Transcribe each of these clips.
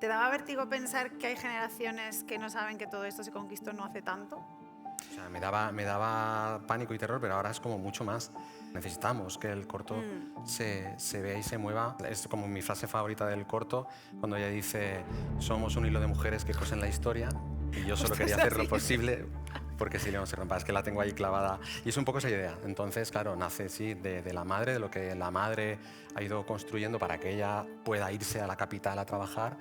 ¿Te daba vértigo pensar que hay generaciones que no saben que todo esto se conquistó no hace tanto? O sea, me daba pánico y terror, pero ahora es como mucho más. Necesitamos que el corto se vea y se mueva. Es como mi frase favorita del corto, cuando ella dice, somos un hilo de mujeres que cosen la historia, y yo solo quería hacer lo posible porque si no se rompa. Es que la tengo ahí clavada. Y es un poco esa idea. Entonces, claro, nace sí, de la madre, de lo que la madre ha ido construyendo para que ella pueda irse a la capital a trabajar,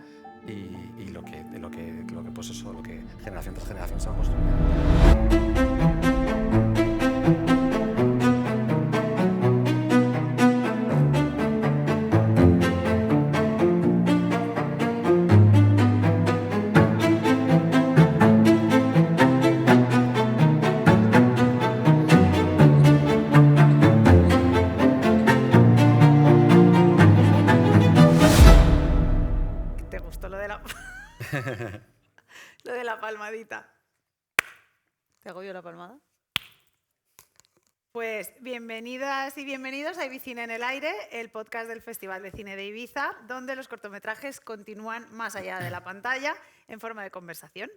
y lo que pues eso, lo que generación tras generación se va construyendo. ¿Te gustó lo de lo de la palmadita? ¿Te hago yo la palmada? Pues bienvenidas y bienvenidos a Ibicine en el Aire, el podcast del Festival de Cine de Ibiza, donde los cortometrajes continúan más allá de la pantalla en forma de conversación.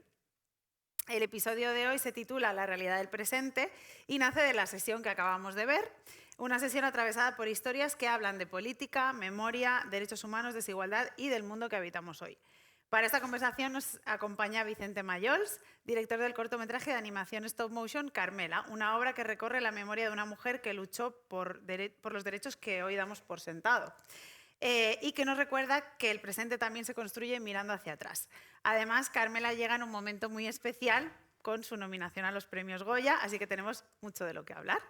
El episodio de hoy se titula La realidad del presente y nace de la sesión que acabamos de ver, una sesión atravesada por historias que hablan de política, memoria, derechos humanos, desigualdad y del mundo que habitamos hoy. Para esta conversación nos acompaña Vicente Mayols, director del cortometraje de animación stop motion Carmela, una obra que recorre la memoria de una mujer que luchó por los derechos que hoy damos por sentado. Y que nos recuerda que el presente también se construye mirando hacia atrás. Además, Carmela llega en un momento muy especial con su nominación a los premios Goya, así que tenemos mucho de lo que hablar.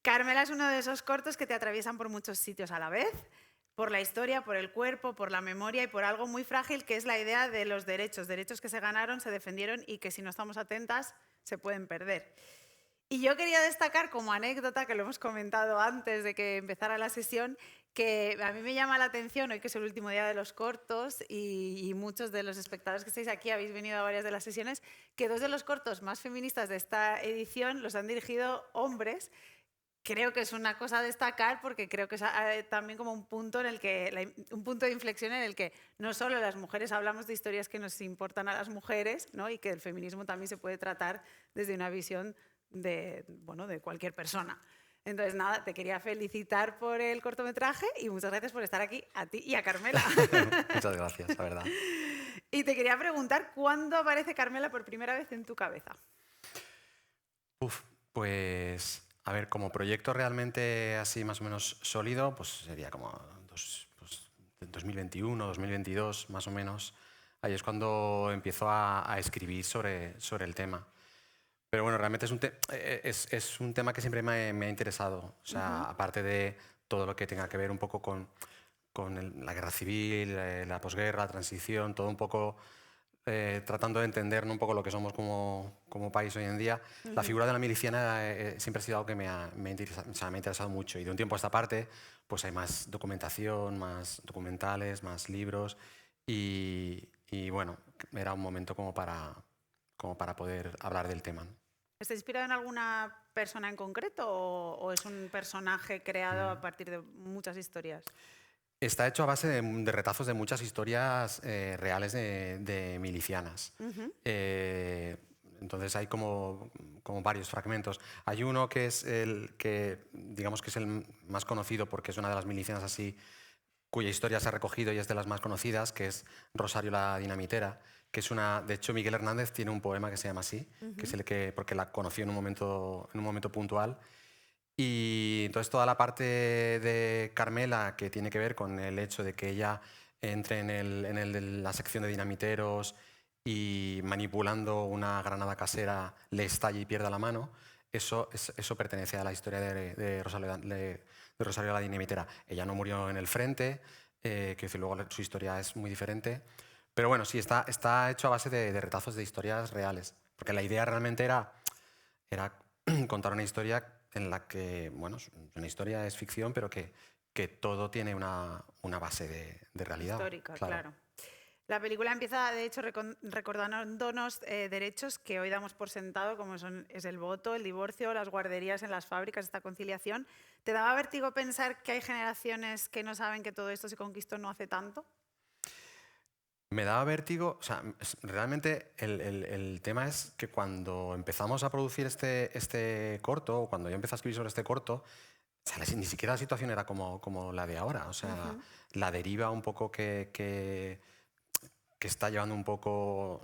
Carmela es uno de esos cortos que te atraviesan por muchos sitios a la vez, por la historia, por el cuerpo, por la memoria y por algo muy frágil que es la idea de los derechos que se ganaron, se defendieron y que si no estamos atentas se pueden perder. Y yo quería destacar como anécdota, que lo hemos comentado antes de que empezara la sesión, que a mí me llama la atención, hoy que es el último día de los cortos y muchos de los espectadores que estáis aquí habéis venido a varias de las sesiones, que dos de los cortos más feministas de esta edición los han dirigido hombres. Creo que es una cosa a destacar porque creo que es también como un punto, un punto de inflexión en el que no solo las mujeres hablamos de historias que nos importan a las mujeres, ¿no? Y que el feminismo también se puede tratar desde una visión de cualquier persona. Entonces, nada, te quería felicitar por el cortometraje y muchas gracias por estar aquí, a ti y a Carmela. Muchas gracias, la verdad. Y te quería preguntar, ¿cuándo aparece Carmela por primera vez en tu cabeza? Pues, a ver, como proyecto realmente así más o menos sólido, pues sería como 2021, 2022, más o menos. Ahí es cuando empiezo a escribir sobre el tema. Pero bueno, realmente es un tema que siempre me ha interesado. O sea, aparte de todo lo que tenga que ver un poco con la guerra civil, la posguerra, la transición, todo un poco tratando de entender, ¿no?, un poco lo que somos como país hoy en día. La figura de la miliciana siempre ha sido algo que me ha interesado mucho. Y de un tiempo a esta parte pues hay más documentación, más documentales, más libros. Y bueno, era un momento como para poder hablar del tema, ¿no? ¿Está inspirado en alguna persona en concreto o es un personaje creado a partir de muchas historias? Está hecho a base de retazos de muchas historias reales de milicianas. Entonces hay como varios fragmentos. Hay uno que es el que, digamos que es el más conocido porque es una de las milicianas así cuya historia se ha recogido y es de las más conocidas, que es Rosario la Dinamitera, que es una... De hecho, Miguel Hernández tiene un poema que se llama así, que es el que... porque la conoció en un momento puntual. Y entonces toda la parte de Carmela, que tiene que ver con el hecho de que ella entre en la sección de dinamiteros y manipulando una granada casera le estalle y pierda la mano, eso pertenece a la historia de Rosario la Dinamitera. Ella no murió en el frente, que luego su historia es muy diferente. Pero bueno, sí, está hecho a base de retazos de historias reales. Porque la idea realmente era contar una historia en la que, bueno, una historia es ficción, pero que todo tiene una base de realidad. Histórica, claro. La película empieza, de hecho, recordándonos derechos que hoy damos por sentado, como es el voto, el divorcio, las guarderías en las fábricas, esta conciliación. ¿Te daba vértigo pensar que hay generaciones que no saben que todo esto se conquistó no hace tanto? Me daba vértigo, o sea, realmente el tema es que cuando empezamos a producir este corto, o cuando yo empecé a escribir sobre este corto, o sea, ni siquiera la situación era como la de ahora, o sea, la deriva un poco que está llevando un poco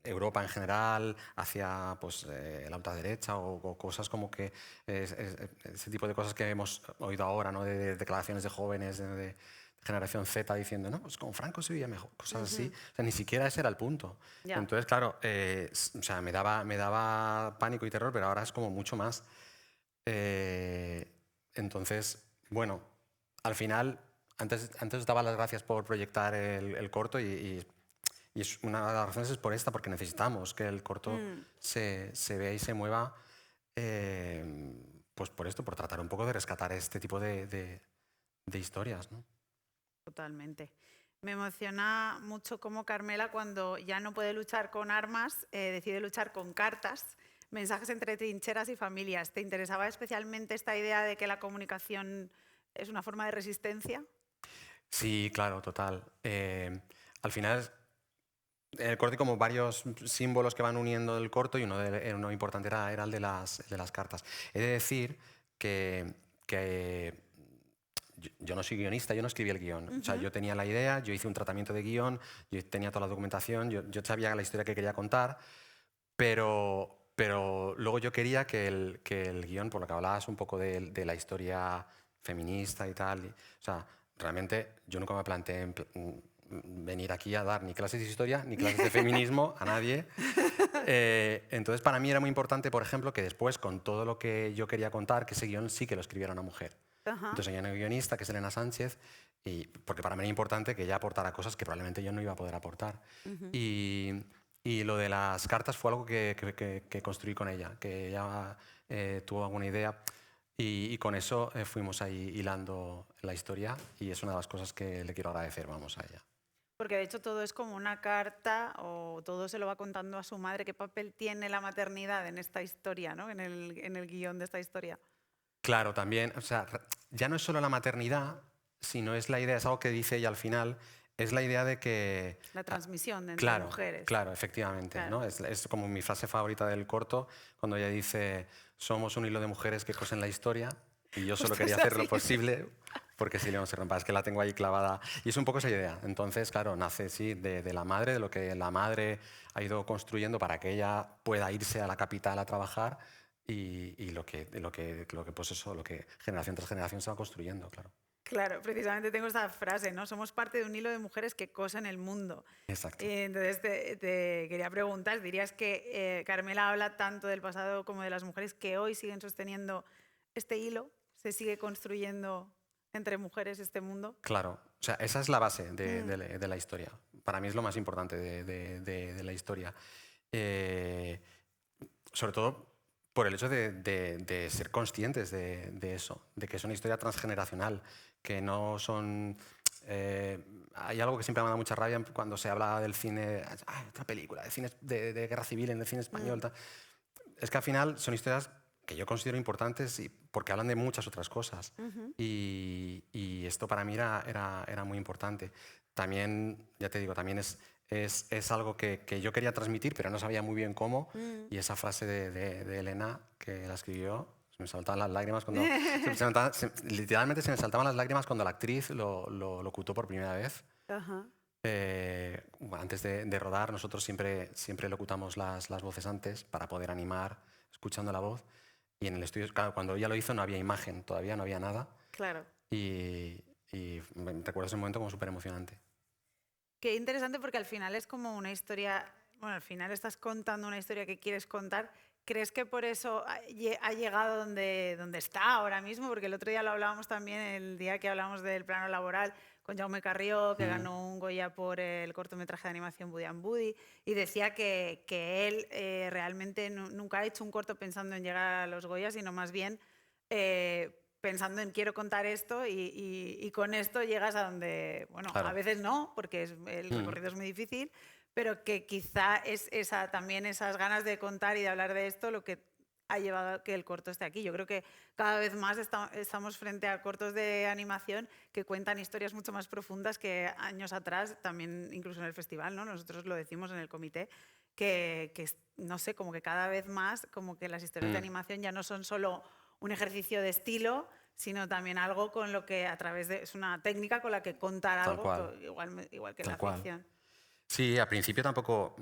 Europa en general hacia pues, la ultraderecha o cosas como que ese tipo de cosas que hemos oído ahora, ¿no? De declaraciones de jóvenes de generación Z diciendo, no, pues con Franco se vivía mejor, cosas así. O sea, ni siquiera ese era el punto. Ya. Entonces, claro, o sea, me daba pánico y terror, pero ahora es como mucho más. Entonces, bueno, al final, antes os daba las gracias por proyectar el corto y es una de las razones es por esta, porque necesitamos que el corto se vea y se mueva, pues por esto, por tratar un poco de rescatar este tipo de historias, ¿no? Totalmente. Me emociona mucho cómo Carmela, cuando ya no puede luchar con armas, decide luchar con cartas, mensajes entre trincheras y familias. ¿Te interesaba especialmente esta idea de que la comunicación es una forma de resistencia? Sí, claro, total. Al final, en el corto hay como varios símbolos que van uniendo el corto y uno importante era el de las cartas. He de decir que yo no soy guionista, yo no escribí el guión. O sea, yo tenía la idea, yo hice un tratamiento de guión, yo tenía toda la documentación, yo sabía la historia que quería contar, pero luego yo quería que el guión, por lo que hablabas un poco de la historia feminista y tal, o sea, realmente yo nunca me planteé venir aquí a dar ni clases de historia ni clases de feminismo a nadie. Entonces, para mí era muy importante, por ejemplo, que después, con todo lo que yo quería contar, que ese guión sí que lo escribiera una mujer. Entonces, hay una guionista, que es Elena Sánchez, porque para mí era importante que ella aportara cosas que probablemente yo no iba a poder aportar. Y lo de las cartas fue algo que construí con ella, que ella tuvo alguna idea y con eso fuimos ahí hilando la historia y es una de las cosas que le quiero agradecer, vamos, a ella. Porque de hecho todo es como una carta o todo se lo va contando a su madre. ¿Qué papel tiene la maternidad en esta historia, ¿no? En el guión de esta historia? Claro, también, o sea, ya no es solo la maternidad, sino es la idea, es algo que dice ella al final, es la idea de que... La transmisión de entre Claro, mujeres. claro, efectivamente. Claro. ¿No? Es como mi frase favorita del corto, cuando ella dice, somos un hilo de mujeres que cosen la historia, y yo solo Justo quería es hacer lo así. posible, porque si no se rompa. Es que la tengo ahí clavada. Y es un poco esa idea. Entonces, claro, nace sí, de la madre, de lo que la madre ha ido construyendo para que ella pueda irse a la capital a trabajar y lo que, pues eso, lo que generación tras generación se va construyendo, claro. Claro, precisamente tengo esta frase, ¿no? Somos parte de un hilo de mujeres que cosen el mundo. Exacto. Entonces te quería preguntar, ¿dirías que Carmela habla tanto del pasado como de las mujeres que hoy siguen sosteniendo este hilo? ¿Se sigue construyendo entre mujeres este mundo? Claro, o sea, esa es la base de la historia. Para mí es lo más importante de la historia. Eh, Sobre todo por el hecho de ser conscientes de eso, de que es una historia transgeneracional, que no son... hay algo que siempre me da mucha rabia cuando se habla del cine, otra película, de cine de guerra civil en el cine español. Tal. Es que al final son historias que yo considero importantes porque hablan de muchas otras cosas. Y esto para mí era muy importante. También, ya te digo, también es algo que yo quería transmitir, pero no sabía muy bien cómo. Y esa frase de Elena, que la escribió, se me saltaban las lágrimas cuando... literalmente se me saltaban las lágrimas cuando la actriz lo locutó por primera vez. Ajá. Antes de rodar, nosotros siempre locutamos las voces antes para poder animar escuchando la voz. Y en el estudio, claro, cuando ella lo hizo no había imagen, todavía no había nada. Claro. Y recuerdo ese momento como súper emocionante. Qué interesante porque al final es como una historia, bueno, al final estás contando una historia que quieres contar. ¿Crees que por eso ha llegado donde está ahora mismo? Porque el otro día lo hablábamos también, el día que hablamos del plano laboral, con Jaume Carrió, que ganó un Goya por el cortometraje de animación Budi and Budi, y decía que él realmente nunca ha hecho un corto pensando en llegar a los Goya, sino más bien pensando en quiero contar esto y con esto llegas a donde, bueno, Claro. a veces no, porque el recorrido es muy difícil, pero que quizá es también esas ganas de contar y de hablar de esto lo que ha llevado a que el corto esté aquí. Yo creo que cada vez más estamos frente a cortos de animación que cuentan historias mucho más profundas que años atrás, también incluso en el festival, ¿no? Nosotros lo decimos en el comité, no sé, como que cada vez más, como que las historias de animación ya no son solo un ejercicio de estilo, sino también algo con lo que a través de... Es una técnica con la que contar Tal algo, cual. igual que en Tal la cual. ficción. Sí, al principio tampoco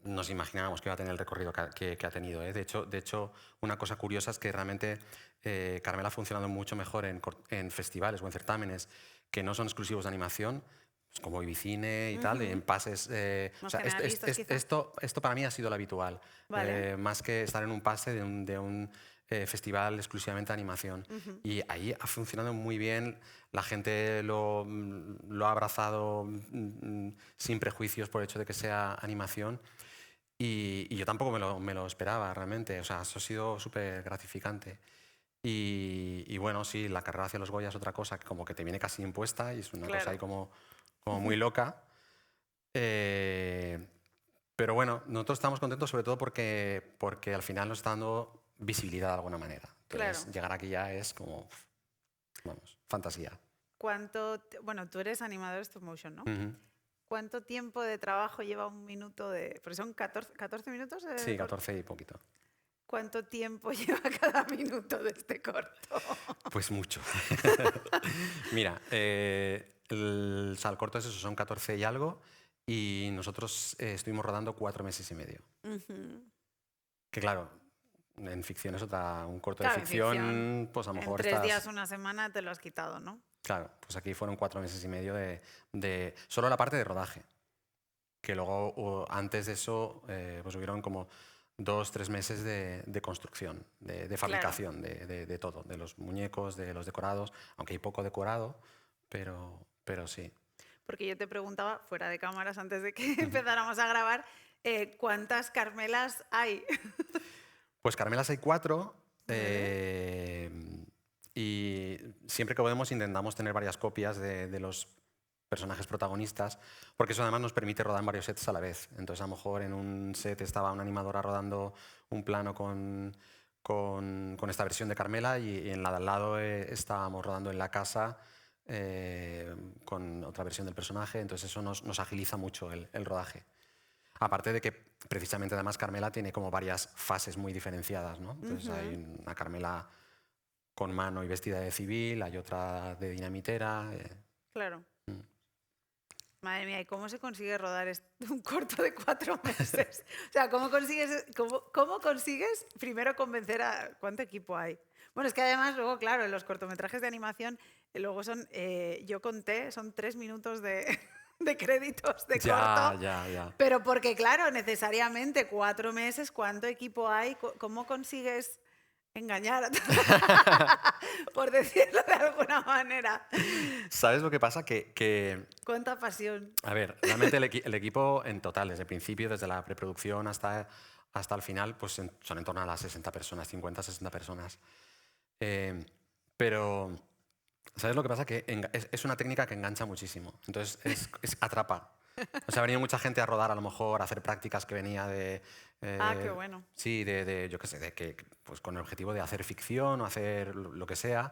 nos imaginábamos que iba a tener el recorrido que ha tenido. ¿eh? De hecho, una cosa curiosa es que realmente Carmela ha funcionado mucho mejor en festivales o en certámenes que no son exclusivos de animación, pues como Ibicine y tal, y en pases... Más generalistas, quizá. esto para mí ha sido lo habitual, Vale. más que estar en un pase de un festival exclusivamente de animación. Y ahí ha funcionado muy bien, la gente lo ha abrazado sin prejuicios por el hecho de que sea animación. Y yo tampoco me lo esperaba realmente, o sea, eso ha sido súper gratificante. Y bueno, sí, la carrera hacia los Goya es otra cosa que como que te viene casi impuesta y es una cosa ahí Claro. como muy loca. Eh, pero bueno, nosotros estamos contentos sobre todo porque al final nos está dando visibilidad de alguna manera. Entonces, Claro. llegar aquí ya es como, vamos, fantasía. Bueno, tú eres animador stop motion, ¿no? Ujú. ¿Cuánto tiempo de trabajo lleva un minuto de...? Porque son 14 minutos de Sí, corto. 14 y poquito. ¿Cuánto tiempo lleva cada minuto de este corto? Pues mucho. Mira, o sea, el corto es eso, son 14 y algo, y nosotros estuvimos rodando 4 meses y medio. Ujú. Que claro, en ficción es un corto de Claro, en ficción, ficción, pues a lo en mejor 3 estás... días, una semana te lo has quitado, ¿no? Claro, pues aquí fueron 4 meses y medio de solo la parte de rodaje, que luego antes de eso pues hubieron como 2, 3 meses de construcción, de Claro. fabricación, de todo, de los muñecos, de los decorados, aunque hay poco decorado, pero sí. Porque yo te preguntaba, fuera de cámaras, antes de que empezáramos a grabar, ¿cuántas Carmelas hay? Pues Carmelas hay 4 ¿Vale? y siempre que podemos intentamos tener varias copias de los personajes protagonistas, porque eso además nos permite rodar en varios sets a la vez. Entonces, a lo mejor en un set estaba una animadora rodando un plano con esta versión de Carmela y en la de al lado estábamos rodando en la casa con otra versión del personaje. Entonces, eso nos agiliza mucho el rodaje. Aparte de que precisamente además Carmela tiene como varias fases muy diferenciadas, ¿no? Entonces hay una Carmela con mano y vestida de civil, hay otra de dinamitera. Claro. Madre mía, ¿y cómo se consigue rodar un corto de 4 meses? O sea, cómo consigues primero convencer a... ¿Cuánto equipo hay? Bueno, es que además luego, claro, en los cortometrajes de animación, luego son, yo conté, son 3 minutos de, de créditos de Ya, corto, ya, ya. pero porque, claro, necesariamente 4 meses, ¿cuánto equipo hay? ¿Cómo consigues engañar a por decirlo de alguna manera? ¿Sabes lo que pasa? Que ¿Cuánta pasión? a ver, realmente el equipo en total, desde el principio, desde la preproducción hasta el final, pues son en torno a las 60 personas, 50, 60 personas. Eh, pero, ¿sabes lo que pasa? Que es una técnica que engancha muchísimo. Entonces, es atrapa. O sea, ha venido mucha gente a rodar, a lo mejor, a hacer prácticas que venía de... Ah, qué bueno. sí, yo qué sé, pues con el objetivo de hacer ficción o hacer lo que sea.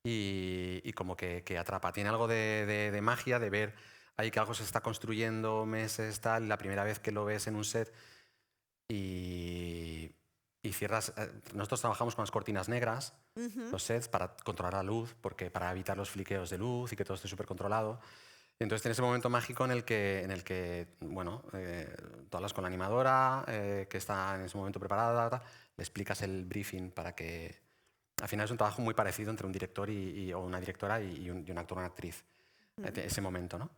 Y como que atrapa. Tiene algo de magia, de ver ahí que algo se está construyendo meses, tal, y la primera vez que lo ves en un set y cierras... nosotros trabajamos con las cortinas negras, los sets, para controlar la luz, porque para evitar los fliqueos de luz y que todo esté súper controlado. Y entonces tienes ese momento mágico en el que bueno, tú hablas con la animadora, que está en ese momento preparada, le explicas el briefing para que... Al final es un trabajo muy parecido entre un director o una directora y un actor o una actriz. Ese momento, ¿no?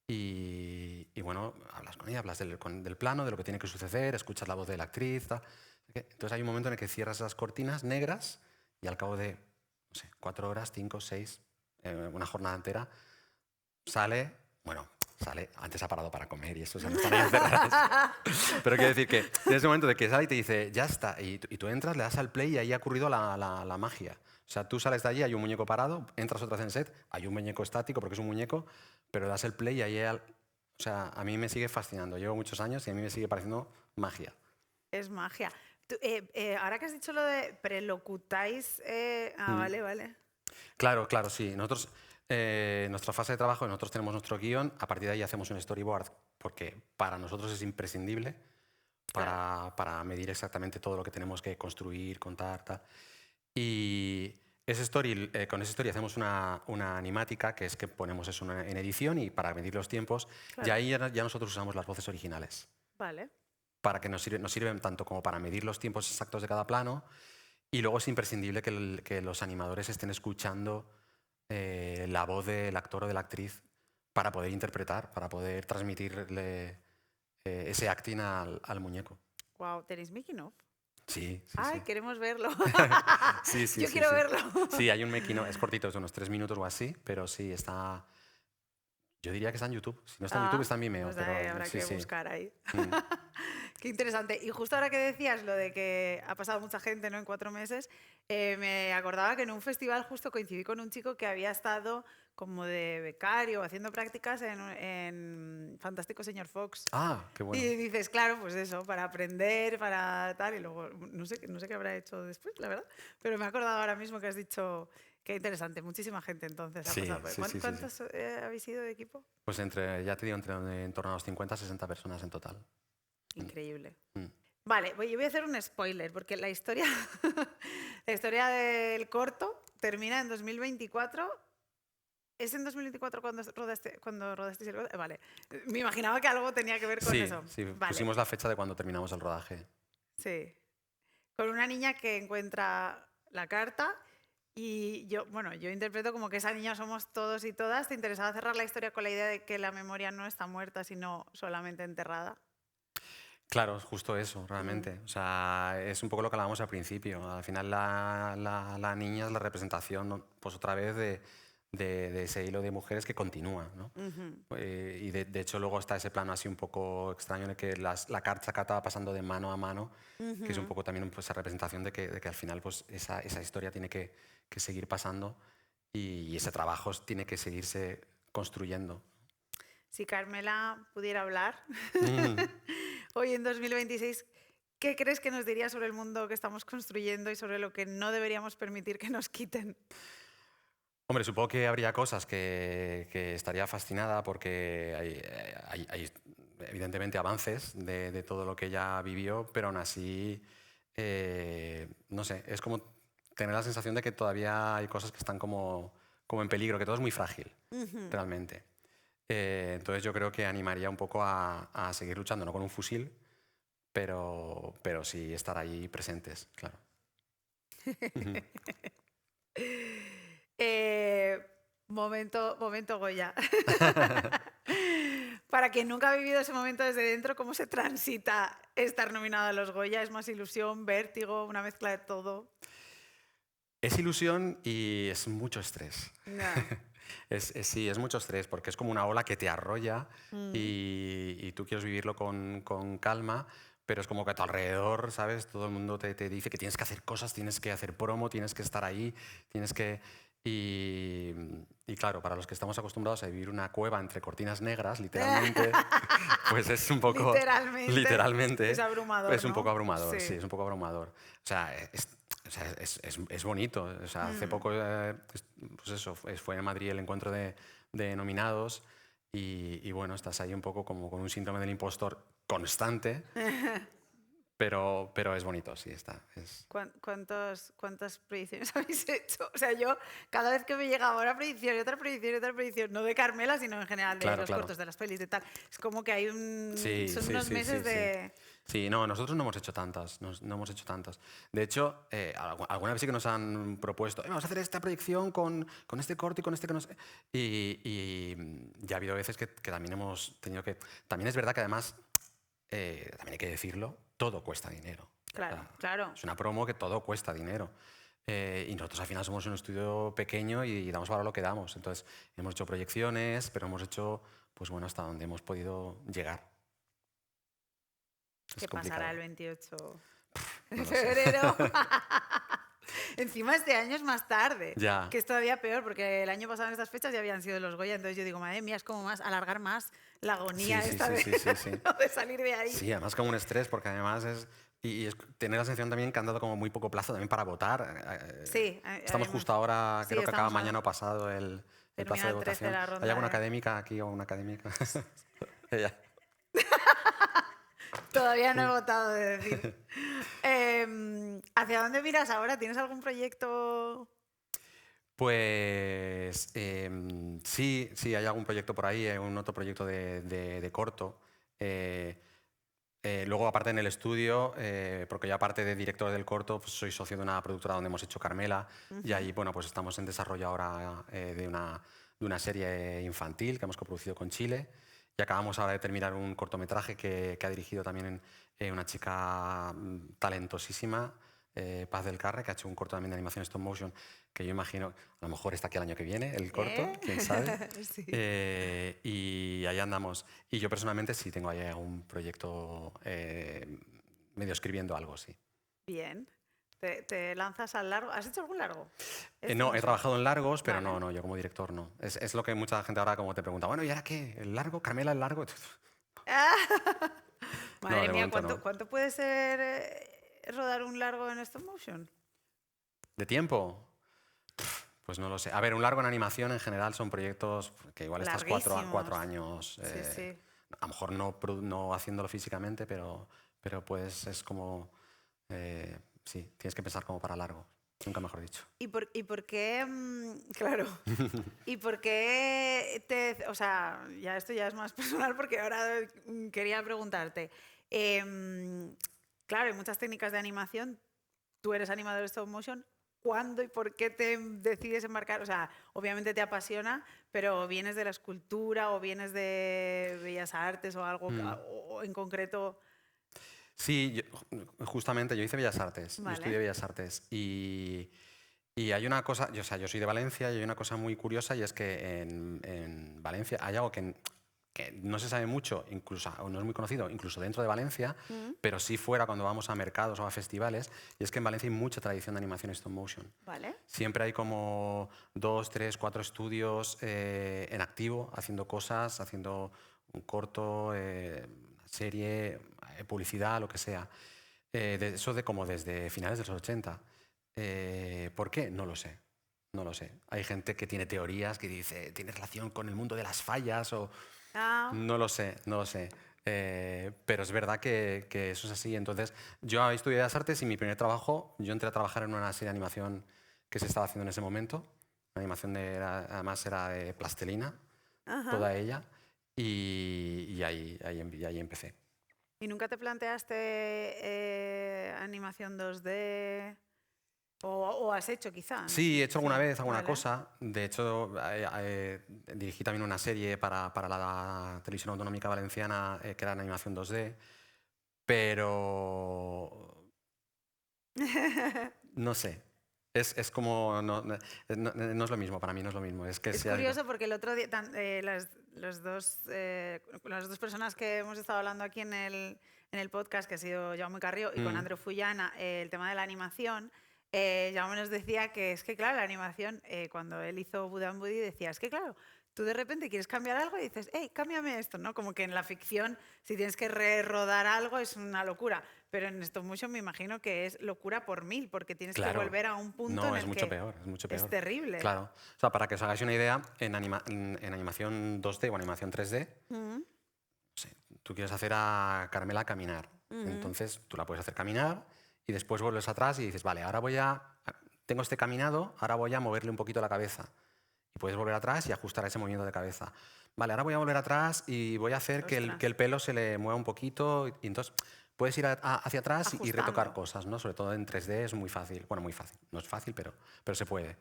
Y bueno, hablas con ella, hablas del plano, de lo que tiene que suceder, escuchas la voz de la actriz. Tal. Entonces hay un momento en el que cierras esas cortinas negras y al cabo de, no sé, 4 horas, 5, 6, una jornada entera, sale, antes ha parado para comer y eso, o sea, no están ahí encerradas. Pero quiero decir que en ese momento de que sale y te dice, ya está, y tú entras, le das al play y ahí ha ocurrido la magia. O sea, tú sales de allí, hay un muñeco parado, entras otra vez en set, hay un muñeco estático porque es un muñeco, pero das el play y ahí o sea, a mí me sigue fascinando. Llevo muchos años y a mí me sigue pareciendo magia. Es magia. Ahora que has dicho lo de prelocutáis... vale, vale. Claro, claro, sí. Nosotros, nuestra fase de trabajo, nosotros tenemos nuestro guión, a partir de ahí hacemos un storyboard, porque para nosotros es imprescindible para medir exactamente todo lo que tenemos que construir, contar, tal. Y con ese story hacemos una animática, que es que ponemos eso en edición y para medir los tiempos, y ahí ya nosotros usamos las voces originales. Vale. Para que nos sirven tanto como para medir los tiempos exactos de cada plano, y luego es imprescindible que los animadores estén escuchando la voz del actor o de la actriz para poder interpretar, para poder transmitirle ese acting al muñeco. Wow, ¿tenéis making of? Sí, sí, Ay, sí. queremos verlo. Sí, sí, Yo sí, quiero sí. verlo. Sí, hay un making of, es cortito, es de unos 3 minutos o así, pero sí, está... Yo diría que está en YouTube. Si no está en YouTube, está en Vimeo. Pues Pero habrá sí, que sí. buscar ahí. Qué interesante. Y justo ahora que decías lo de que ha pasado mucha gente, ¿no?, en 4 meses, me acordaba que en un festival justo coincidí con un chico que había estado como de becario haciendo prácticas en Fantástico Señor Fox. Ah, qué bueno. Y dices, claro, pues eso, para aprender, para tal, y luego no sé qué habrá hecho después, la verdad, pero me he acordado ahora mismo que has dicho, qué interesante, muchísima gente entonces ha Sí, pasado. sí, sí, sí, ¿Cuántos habéis sido de equipo? Pues ya te digo, en torno a los 50 60 personas en total. Increíble. Mm. Vale, yo voy a hacer un spoiler, porque la historia, la historia del corto termina en 2024. ¿Es en 2024 cuando rodasteis el corto? Vale, me imaginaba que algo tenía que ver con eso. Sí, Vale. pusimos la fecha de cuando terminamos el rodaje. Sí. Con una niña que encuentra la carta y yo interpreto como que esa niña somos todos y todas. ¿Te interesaba cerrar la historia con la idea de que la memoria no está muerta, sino solamente enterrada? Claro, es justo eso, realmente. O sea, es un poco lo que hablábamos al principio. Al final la niña es la representación, pues otra vez, de ese hilo de mujeres que continúa, ¿no? Y de hecho luego está ese plano así un poco extraño en el que la carta va pasando de mano a mano, que es un poco también pues, esa representación de que al final pues, esa historia tiene que seguir pasando y ese trabajo tiene que seguirse construyendo. Si Carmela pudiera hablar hoy en 2026, ¿qué crees que nos diría sobre el mundo que estamos construyendo y sobre lo que no deberíamos permitir que nos quiten? Hombre, supongo que habría cosas que estaría fascinada porque hay evidentemente avances de todo lo que ella vivió, pero aún así, no sé, es como tener la sensación de que todavía hay cosas que están como en peligro, que todo es muy frágil, realmente. Entonces yo creo que animaría un poco a seguir luchando, no con un fusil, pero sí estar ahí presentes, claro. Momento Goya. Para quien nunca ha vivido ese momento desde dentro, ¿cómo se transita estar nominado a los Goya? ¿Es más ilusión, vértigo, una mezcla de todo? Es ilusión y es mucho estrés. No. Sí, es mucho estrés porque es como una ola que te arrolla y tú quieres vivirlo con calma, pero es como que a tu alrededor, ¿sabes? Todo el mundo te dice que tienes que hacer cosas, tienes que hacer promo, tienes que estar ahí, tienes que... Y claro, para los que estamos acostumbrados a vivir una cueva entre cortinas negras, literalmente, pues es un poco... Literalmente. Es abrumador, Es un ¿no? poco abrumador, Sí. sí, es un poco abrumador. O sea, es bonito. O sea, hace poco, pues eso, fue en Madrid el encuentro de nominados y bueno, estás ahí un poco como con un síndrome del impostor constante, pero es bonito, sí, está. ¿Cuántas predicciones habéis hecho? O sea, yo cada vez que me llegaba una predicción y otra predicción y otra predicción, no de Carmela, sino en general de los cortos, de las pelis, de tal, es como que hay son unos meses de... Sí, no, nosotros no hemos hecho tantas, no hemos hecho tantas. De hecho, alguna vez sí que nos han propuesto, vamos a hacer esta proyección con este corte y con este que no sé. Y ya ha habido veces que también hemos tenido que... También es verdad que además, también hay que decirlo, todo cuesta dinero. Claro, claro. Es una promo que todo cuesta dinero. Y nosotros al final somos un estudio pequeño y damos valor a lo que damos. Entonces, hemos hecho proyecciones, pero hemos hecho, pues bueno, hasta donde hemos podido llegar. ¿Qué pasará el 28 No de lo sé. febrero? Encima este año es más tarde, Ya. que es todavía peor, porque el año pasado en estas fechas ya habían sido los Goya, entonces yo digo, madre mía, es como más alargar más la agonía Sí, sí, esta sí, de, sí, sí, sí. de salir de ahí. Sí, además como un estrés, porque además es... Y es tener la sensación también que han dado como muy poco plazo también para votar. Sí, Estamos justo ahora, sí, creo que acaba estamos mañana o pasado el plazo termina de el 13 votación. la ¿Hay ronda alguna de... académica aquí o una académica? Ella. Todavía no he votado, de decir. ¿Hacia dónde miras ahora? ¿Tienes algún proyecto? Pues sí, sí, hay algún proyecto por ahí, un otro proyecto de corto. Eh, luego, aparte en el estudio, porque yo aparte de director del corto, pues soy socio de una productora donde hemos hecho Carmela y ahí, bueno, pues estamos en desarrollo ahora de una serie infantil que hemos coproducido con Chile y acabamos ahora de terminar un cortometraje que ha dirigido también una chica talentosísima, Paz del Carre, que ha hecho un corto también de animación stop motion que yo imagino, a lo mejor está aquí el año que viene, el corto, quién sabe. Sí. Y ahí andamos. Y yo personalmente sí tengo ahí algún proyecto medio escribiendo algo, sí. Bien. ¿Te lanzas al largo? ¿Has hecho algún largo? No, he trabajado en largos, pero Vale. no, yo como director no. Es lo que mucha gente ahora como te pregunta, bueno, ¿y ahora qué? ¿El largo? ¿Carmela el largo? No, Madre de mía, momento no. ¿cuánto puede ser rodar un largo en stop motion? ¿De tiempo? Pues no lo sé. A ver, un largo en animación en general son proyectos que igual estás cuatro Larguísimos. años, Sí, sí. a lo mejor no haciéndolo físicamente, pero pues es como, sí, tienes que pensar como para largo, nunca mejor dicho. ¿Y por qué, claro, y por qué o sea, ya esto ya es más personal porque ahora quería preguntarte, claro, hay muchas técnicas de animación, tú eres animador de stop motion, ¿cuándo y por qué te decides embarcar? O sea, obviamente te apasiona, pero vienes de la escultura o vienes de Bellas Artes o algo, Mm. o en concreto, Sí, justamente yo hice Bellas Artes, yo estudié ¿vale? Bellas Artes y hay una cosa, o sea, yo soy de Valencia y hay una cosa muy curiosa y es que en Valencia hay algo que no se sabe mucho, incluso, o no es muy conocido, incluso dentro de Valencia, Mm, pero sí fuera cuando vamos a mercados o a festivales, y es que en Valencia hay mucha tradición de animación stop motion. ¿Vale? Siempre hay como 2, 3, 4 estudios en activo, haciendo cosas, haciendo un corto, serie, publicidad, lo que sea. Eso de como desde finales de los 80. ¿Por qué? No lo sé. No lo sé. Hay gente que tiene teorías que dice, tiene relación con el mundo de las fallas o... Ah, No lo sé, no lo sé. Pero es verdad que eso es así. Entonces, yo estudié las artes y mi primer trabajo, yo entré a trabajar en una serie de animación que se estaba haciendo en ese momento. La animación además era de plastilina, ajá. toda ella. Y ahí empecé. ¿Y nunca te planteaste animación 2D? O has hecho quizá, no Sí, sé. he hecho alguna Sí, vez alguna vale. cosa. De hecho, dirigí también una serie para la televisión autonómica valenciana que era en animación 2D. Pero no sé. Es como. No es lo mismo, para mí no es lo mismo. Es que Es sea. curioso porque el otro día, las dos personas que hemos estado hablando aquí en el podcast, que ha sido Jaume Carrió y con Mm, Andreu Fullana, el tema de la animación, Jaume nos decía que es que, claro, la animación, cuando él hizo Budam Budi, decía, es que, claro, tú de repente quieres cambiar algo y dices, hey, cámbiame esto, ¿no? Como que en la ficción, si tienes que rodar algo, es una locura. Pero en stop motion me imagino que es locura por mil, porque tienes que claro. volver a un punto en No, es el mucho que peor, es mucho es peor. terrible. Claro. O sea, para que os hagáis una idea, en animación 2D o animación 3D, Mm, sí, tú quieres hacer a Carmela caminar. ujú. Entonces, tú la puedes hacer caminar y después vuelves atrás y dices, vale, ahora tengo este caminado, ahora voy a moverle un poquito la cabeza. Y puedes volver atrás y ajustar ese movimiento de cabeza. Vale, ahora voy a volver atrás y voy a hacer que Ostras. el pelo se le mueva un poquito. Y entonces puedes ir hacia atrás y retocar Ajustando. cosas, ¿no? Sobre todo en 3D es muy fácil. Bueno, muy fácil. No es fácil, pero se puede.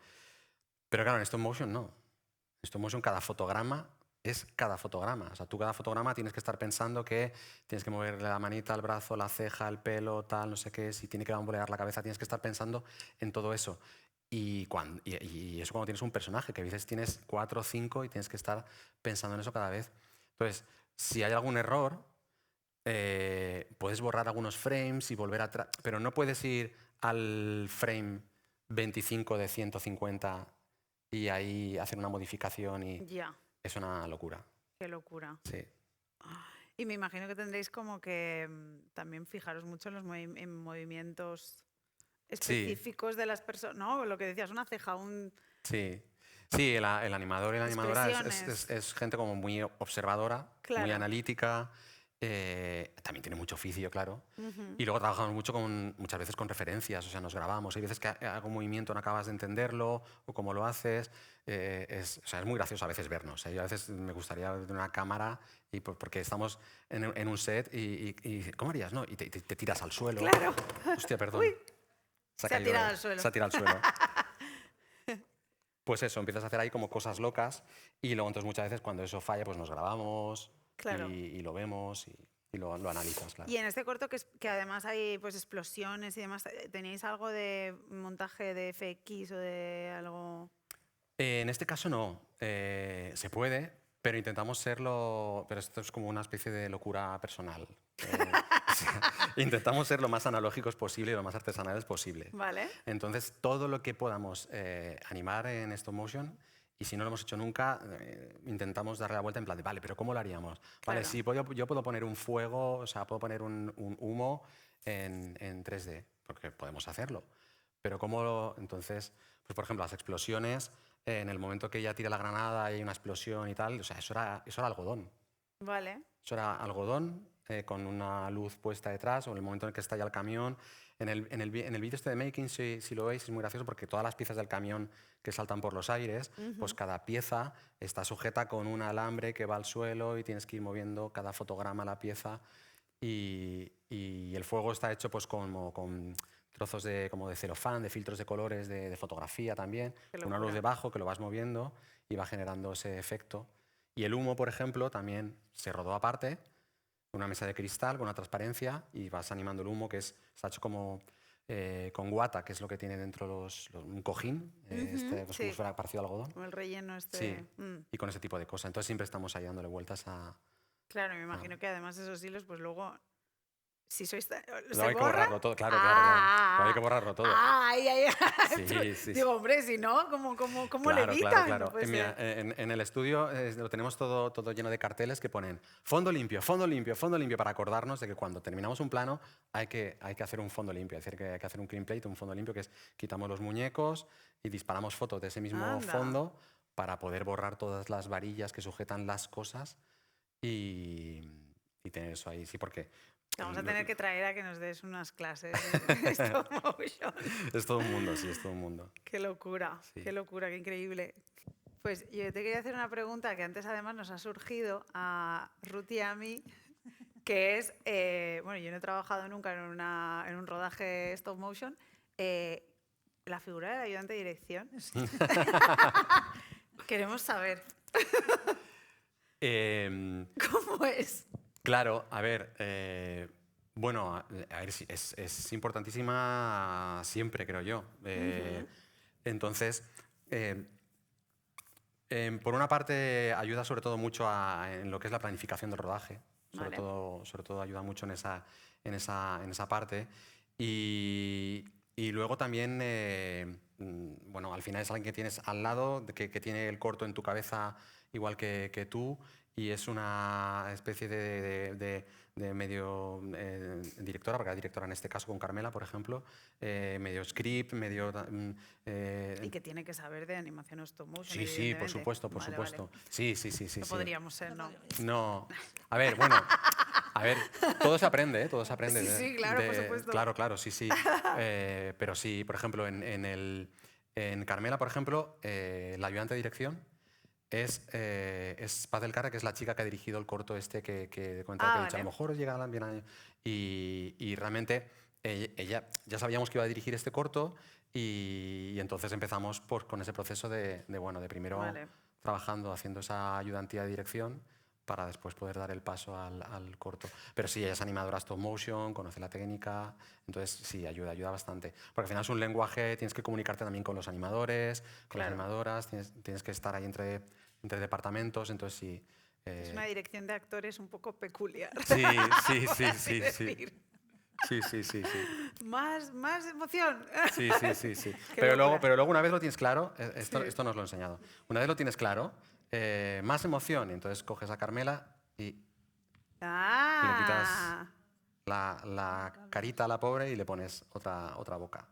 Pero claro, en stop motion no. En stop motion cada fotograma es cada fotograma. O sea, tú cada fotograma tienes que estar pensando que tienes que moverle la manita, el brazo, la ceja, el pelo, tal, no sé qué. Si tiene que bambolear la cabeza, tienes que estar pensando en todo eso. Y eso cuando tienes un personaje, que a veces tienes 4 o 5 y tienes que estar pensando en eso cada vez. Entonces, si hay algún error, puedes borrar algunos frames y volver atrás, pero no puedes ir al frame 25 de 150 y ahí hacer una modificación y Ya, es una locura. qué locura. Sí. Y me imagino que tendréis como que también fijaros mucho en los en movimientos Sí, específicos de las personas, ¿no? Lo que decías, una ceja, sí. Sí, el animador y la animadora expresiones. es gente como muy observadora, muy Claro. analítica, también tiene mucho oficio, claro. Ujú. Y luego trabajamos mucho muchas veces con referencias, o sea, nos grabamos. Hay veces que hago un movimiento, no acabas de entenderlo o cómo lo haces. O sea, es muy gracioso a veces vernos. Yo a veces me gustaría ver una cámara y porque estamos en un set y ¿cómo harías? No? Y te tiras al suelo. Claro. Hostia, perdón. Uy, Se ha se ha caído, tirado al suelo. se ha tirado al suelo. Pues eso, empiezas a hacer ahí como cosas locas y luego entonces muchas veces cuando eso falla pues nos grabamos Claro. y lo vemos y lo analizas, claro. Y en este corto que además hay pues explosiones y demás, ¿tenéis algo de montaje de FX o de algo? En este caso no, se puede, pero intentamos serlo, pero esto es como una especie de locura personal. O sea, intentamos ser lo más analógicos posible y lo más artesanales posible. Vale. Entonces, todo lo que podamos animar en stop motion, y si no lo hemos hecho nunca, intentamos darle la vuelta en plan de, vale, pero ¿cómo lo haríamos? Vale, Claro. sí, yo puedo poner un fuego, o sea, puedo poner un humo en 3D, porque podemos hacerlo. Pero entonces, pues por ejemplo, las explosiones, en el momento que ella tira la granada y hay una explosión y tal, o sea, eso era algodón. Vale. Eso era algodón con una luz puesta detrás, o en el momento en el que estalla el camión. En el vídeo este de Making, si lo veis, es muy gracioso porque todas las piezas del camión que saltan por los aires, pues cada pieza está sujeta con un alambre que va al suelo y tienes que ir moviendo cada fotograma la pieza. Y el fuego está hecho pues con trozos como de celofán, de filtros de colores de fotografía también, Qué una luz locura. debajo que lo vas moviendo y va generando ese efecto. Y el humo, por ejemplo, también se rodó aparte, una mesa de cristal con una transparencia y vas animando el humo, está hecho como con guata, que es lo que tiene dentro un cojín, pues como Sí, si fuera parecido al algodón. como el relleno Sí, este. y con ese tipo de cosas. Entonces siempre estamos ahí dándole vueltas a... Claro, me imagino que además esos hilos, pues luego, si sois... Luego ¿Se hay que borra? borrarlo todo, claro, claro, claro. Luego hay que Ah, borrarlo todo. ay, ay, Sí, sí, sí. Digo, hombre, si no, ¿cómo le Claro, claro, evitan? No claro. puede Mira, ser. en el estudio lo tenemos todo lleno de carteles que ponen fondo limpio, fondo limpio, fondo limpio, para acordarnos de que cuando terminamos un plano hay que hacer un fondo limpio, es decir, que hay que hacer un clean plate, un fondo limpio, que es quitamos los muñecos y disparamos fotos de ese mismo Anda. fondo para poder borrar todas las varillas que sujetan las cosas y tener eso ahí. Sí, porque Vamos a tener que traer a que nos des unas clases de stop motion. es todo un mundo, sí, es todo un mundo. Qué locura, Sí. qué increíble. Pues yo te quería hacer una pregunta que antes además nos ha surgido a Ruth y a mí, que es, bueno, yo no he trabajado nunca en un rodaje stop motion, la figura del ayudante de dirección. Queremos saber Em, cómo es. Claro, a ver, bueno, a ver, es importantísima siempre, creo yo. Entonces, eh, por una parte, ayuda sobre todo mucho en lo que es la planificación del rodaje. Vale. Sobre todo ayuda mucho en esa parte. Y luego también, bueno, al final es alguien que tienes al lado, que tiene el corto en tu cabeza igual que tú, y es una especie de medio directora, porque la directora en este caso con Carmela, por ejemplo, medio script, medio... Y que tiene que saber de animación stop motion, Sí, sí, por evidentemente. supuesto, por Vale, supuesto. vale. Sí, sí, sí, sí. No Sí. podríamos ser, ¿no? No. A ver, bueno. A ver, todo se aprende, ¿eh? Todo se aprende. Sí, sí, claro, por supuesto. Claro, claro, sí, sí. Pero sí, por ejemplo, en Carmela, por ejemplo, la ayudante de dirección es Paz del Carra, que es la chica que ha dirigido el corto este que he comentado, que he dicho, a Vale. lo mejor os llega bien a... Y realmente ella ya sabíamos que iba a dirigir este corto y entonces empezamos con ese proceso bueno, de primero Vale. trabajando, haciendo esa ayudantía de dirección para después poder dar el paso al corto. Pero sí, ella es animadora stop motion, conoce la técnica, entonces sí, ayuda bastante. Porque al final es un lenguaje, tienes que comunicarte también con los animadores, con las Claro. animadoras, tienes que estar ahí entre departamentos, entonces sí. Es una dirección de actores un poco peculiar. Sí, sí, sí, así sí, sí. decir. Sí, sí, sí, sí. Más emoción. Sí, sí, sí, sí. Qué Pero locura. luego una vez lo tienes claro, esto, Sí. esto nos lo he enseñado, una vez lo tienes claro, más emoción, y entonces coges a Carmela y le quitas Ah, la carita a la pobre y le pones otra boca.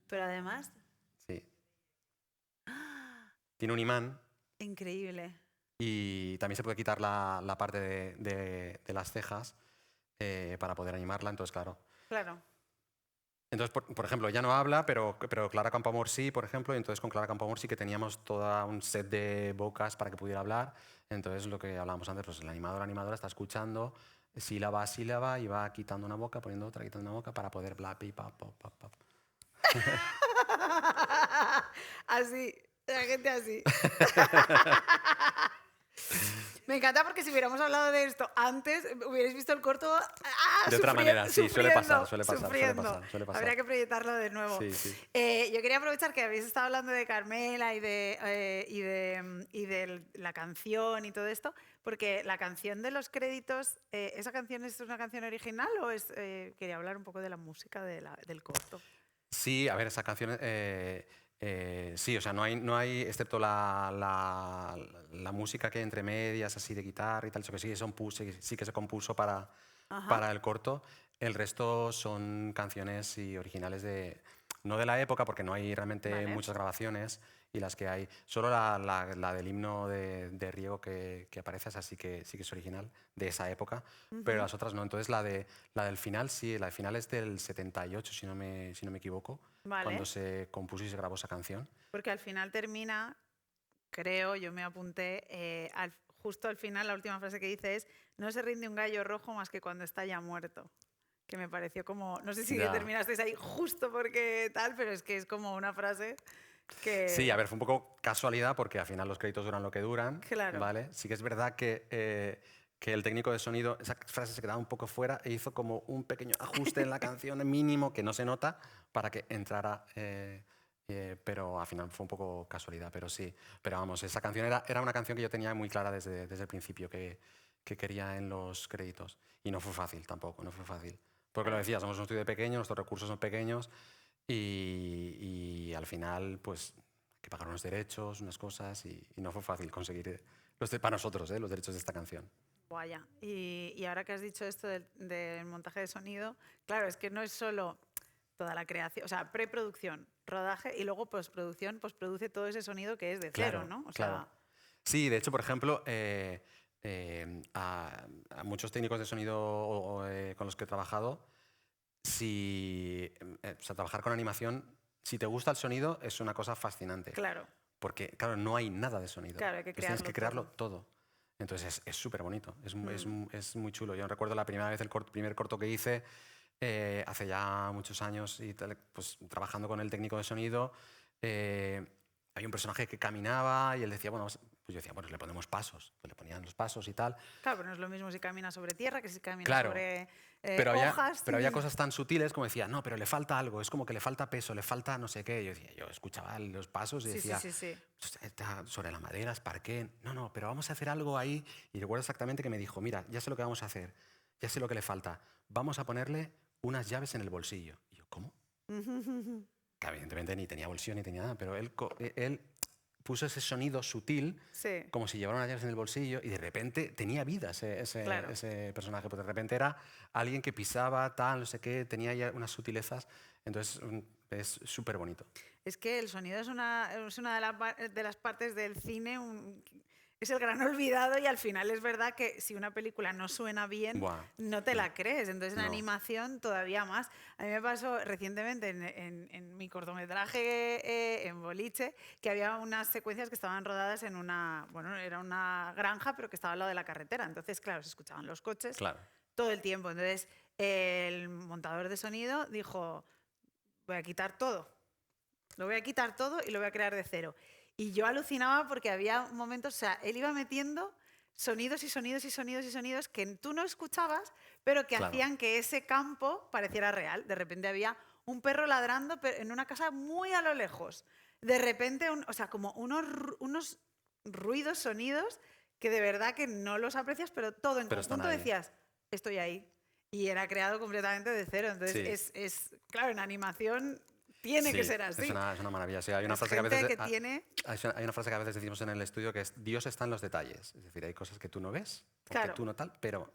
pero además, Sí. Tiene un imán increíble. y también se puede quitar la parte de las cejas para poder animarla, entonces claro. Claro. Entonces, por ejemplo, ella no habla, pero Clara Campoamor sí, por ejemplo, y entonces con Clara Campoamor sí que teníamos todo un set de bocas para que pudiera hablar. Entonces, lo que hablábamos antes, pues el animador o animadora está escuchando sílaba a sílaba y va quitando una boca, poniendo otra, quitando una boca para poder bla, pi, pa, pop, pop, pop. Así, la gente así. Me encanta porque si hubiéramos hablado de esto antes, hubierais visto el corto De otra manera, sí, suele pasar, suele pasar, suele sufriendo. pasar, suele pasar. Habría que proyectarlo de nuevo. Sí, sí. Yo quería aprovechar que habéis estado hablando de Carmela y de la canción y todo esto, porque la canción de los créditos, ¿esa canción es una canción original o es, quería hablar un poco de la música del corto? Sí, a ver, esa canción, sí, o sea, no hay excepto la música que hay entre medias, así de guitarra y tal, eso que sí que se compuso Ajá, para el corto. El resto son canciones y originales no de la época, porque no hay realmente vale. muchas grabaciones, y las que hay, solo la del himno de Riego que aparece, esa sí que es original, de esa época, pero Ujú, las otras no. Entonces la del final sí, la del final es del 78, si no me equivoco, cuando vale, se compuso y se grabó esa canción. porque al final termina, creo, yo me apunté, justo al final la última frase que dice es, no se rinde un gallo rojo más que cuando está ya muerto. Que me pareció como, no sé si Ya. terminasteis ahí justo porque tal, pero es que es como una frase Sí, a que, ver, fue un poco casualidad porque al final los créditos duran lo que duran, claro, ¿vale? Sí que es verdad que el técnico de sonido, esa frase se quedaba un poco fuera e hizo como un pequeño ajuste en la canción mínimo que no se nota para que entrara, pero al final fue un poco casualidad, pero sí. Pero vamos, esa canción era una canción que yo tenía muy clara desde el principio que quería en los créditos. Y no fue fácil tampoco, no fue fácil. Porque lo claro. decía, somos un estudio pequeño, nuestros recursos son pequeños y al final, pues, hay que pagar unos derechos, unas cosas, y no fue fácil conseguir para nosotros, los derechos de esta canción. Vaya. Y ahora que has dicho esto del montaje de sonido, claro, es que no es solo toda la creación, o sea, preproducción, rodaje y luego postproducción, pues produce todo ese sonido que es de cero, Claro, ¿no? O claro. sea, Sí, de hecho, por ejemplo, a muchos técnicos de sonido con los que he trabajado, o sea, trabajar con animación, si te gusta el sonido, es una cosa fascinante. claro, Porque, claro, no hay nada de sonido. claro, hay que Entonces tienes que crearlo crearlo todo. todo. Entonces es súper bonito, Mm, es muy chulo. Yo recuerdo la primera vez, primer corto que hice, hace ya muchos años, y pues trabajando con el técnico de sonido, eh, había un personaje que caminaba y él decía, bueno, pues yo decía, bueno, le ponemos pasos. Pues le ponían los pasos y tal. claro, pero no es lo mismo si camina sobre tierra que si camina Claro, sobre pero hojas. había cosas tan sutiles como decía, no, pero le falta algo, es como que le falta peso, le falta no sé qué. Yo escuchaba los pasos y Sí, sí, decía, sí, sí. está sobre la madera, es parqué. No, pero vamos a hacer algo ahí. Y recuerdo exactamente que me dijo, mira, ya sé lo que vamos a hacer, ya sé lo que le falta. Vamos a ponerle unas llaves en el bolsillo. Y yo, ¿cómo? Que evidentemente ni tenía bolsillo ni tenía nada, pero él puso ese sonido sutil, Sí, como si llevara unas llaves en el bolsillo, y de repente tenía vida claro. ese personaje, porque de repente era alguien que pisaba, tal, no sé qué, tenía ya unas sutilezas, entonces es súper bonito. Es que el sonido es una de las partes del cine, es el gran olvidado y al final es verdad que si una película no suena bien, Buah, no te la crees. Entonces en no, animación todavía más. A mí me pasó recientemente en mi cortometraje en Boliche que había unas secuencias que estaban rodadas en bueno, era una granja pero que estaba al lado de la carretera. Entonces, claro, se escuchaban los coches claro, todo el tiempo. Entonces el montador de sonido dijo, voy a quitar todo. Lo voy a quitar todo y lo voy a crear de cero. Y yo alucinaba porque había momentos, o sea, él iba metiendo sonidos y sonidos y sonidos y sonidos que tú no escuchabas, pero que claro. hacían que ese campo pareciera real. De repente había un perro ladrando en una casa muy a lo lejos. De repente, o sea, como unos ruidos, sonidos que de verdad que no los aprecias, pero todo en Pero están conjunto ahí. decías, estoy ahí. y era creado completamente de cero. Entonces, claro, en animación tiene que ser así. Es una maravilla. Sí, hay una frase hay una frase que a veces decimos en el estudio que es Dios está en los detalles. Es decir, hay cosas que tú no ves, que tú no tal, pero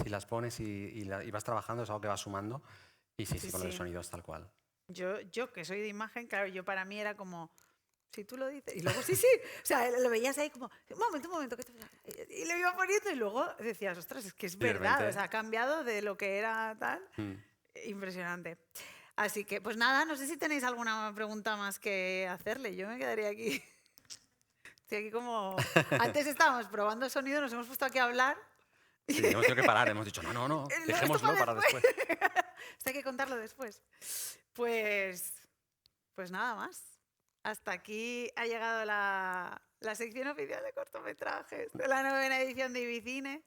si las pones y vas trabajando es algo que va sumando y con el sonido es tal cual. Yo que soy de imagen, claro, yo para mí era como, si tú lo dices, y luego sí, o sea, lo veías ahí como, un momento, y lo iba poniendo y luego decías, ostras, es que es verdad, o sea, ha cambiado de lo que era tal, impresionante. Así que, pues nada, no sé si tenéis alguna pregunta más que hacerle, yo me quedaría aquí. Estoy aquí como, antes estábamos probando sonido, nos hemos puesto aquí a hablar. Sí, hemos tenido que parar, hemos dicho, no, dejémoslo para después. Esto hay que contarlo después. Pues nada más. Hasta aquí ha llegado la sección oficial de cortometrajes de la 9ª edición de Ibicine.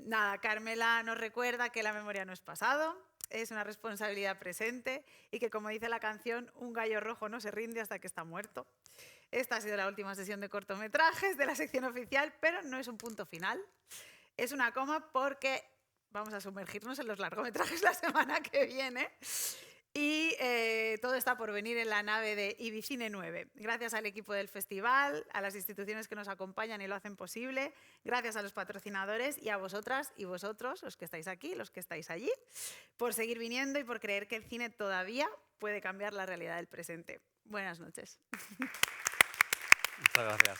Nada, Carmela nos recuerda que la memoria no es pasado, es una responsabilidad presente y que, como dice la canción, un gallo rojo no se rinde hasta que está muerto. Esta ha sido la última sesión de cortometrajes de la sección oficial, pero no es un punto final. Es una coma porque vamos a sumergirnos en los largometrajes la semana que viene. Y todo está por venir en la nave de Ibicine 9. Gracias al equipo del festival, a las instituciones que nos acompañan y lo hacen posible, gracias a los patrocinadores y a vosotras y vosotros, los que estáis aquí, los que estáis allí, por seguir viniendo y por creer que el cine todavía puede cambiar la realidad del presente. Buenas noches. Muchas gracias.